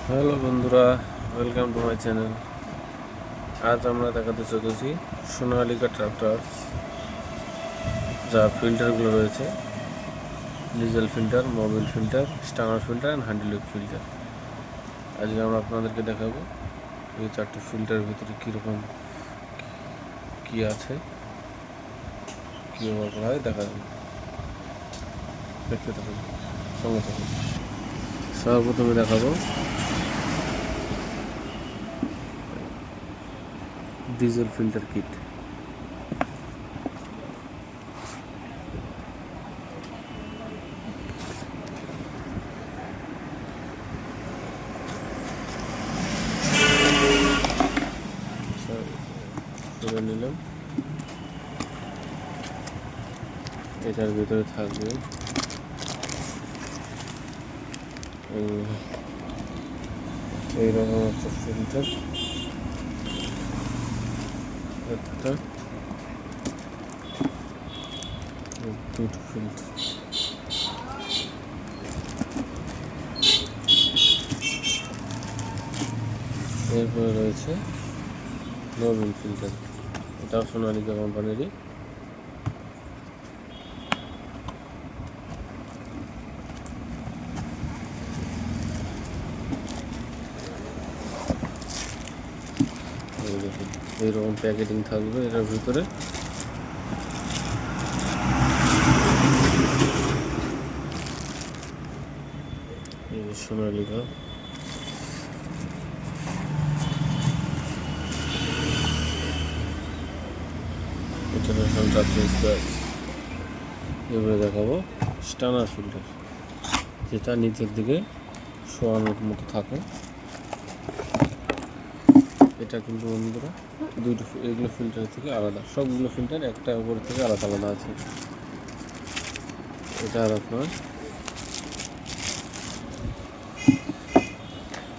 Hello বন্ধুরা, welcome to my channel. আজ আমরা দেখাতে চলেছি সোনালিকা ট্রাক্টরস, যা ফিল্টারগুলো রয়েছে: diesel filter, Mobil filter, Stunner filter and handle filter. আজকে আমরা আপনাদেরকে দেখাবো এই চারটি ফিল্টারের ভিতরে কীরকম কী আছে, কী ব্যবহার করা হয় দেখা যাবে। দেখতে থাকুন, সঙ্গে থাকুন। সর্বপ্রথমে দেখাবো ডিজেল ফিল্টার কিট। করে নিলাম। এটার ভিতরে থাকবে এইরকম একটা ফিল্টার, একটা দুটো ফিল্টার। এরপরে রয়েছে মোবিল ফিল্টার, এটাও সোনালিকা কোম্পানিরই। এইরকম প্যাকেটিং থাকবে এটার ভিতরে। Sonalika international tractor spare. এবারে দেখাবো স্টানার ফিল্টার, যেটা নিচের দিকে শোয়ানোর মতো থাকে। এটা কিন্তু বন্ধুরা দুটো, এগুলো ফিল্টার থেকে আলাদা, সবগুলো ফিল্টার একটা উপর থেকে আলাদা আলাদা আছে। এটা আর আপনার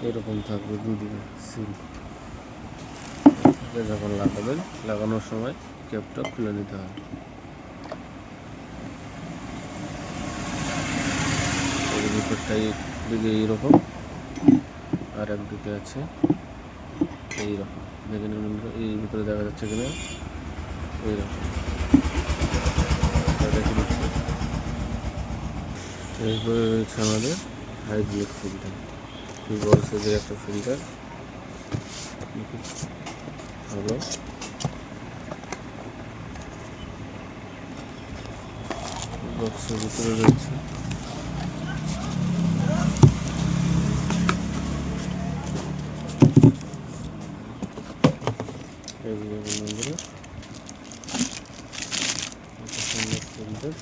এরকম থাকবে দুদিকে সিল। যখন লাগাবেন, লাগানোর সময় ক্যাপটা খুলে নিতে হবে। এর ভিতরটাই দিকে এইরকম, আর একদিকে আছে এইরকম। দেখে নিন বন্ধুরা, এই ভিতরে দেখা যাচ্ছে কিনা, এইরকম দেখে নিচ্ছি। এরপরে রয়েছে আমাদের হাইড্রোলিক ফিল্টার, বড় সাইজের একটা ফিল্টার, ভালো। বক্সের ভিতরে রয়েছে ফিল্টার।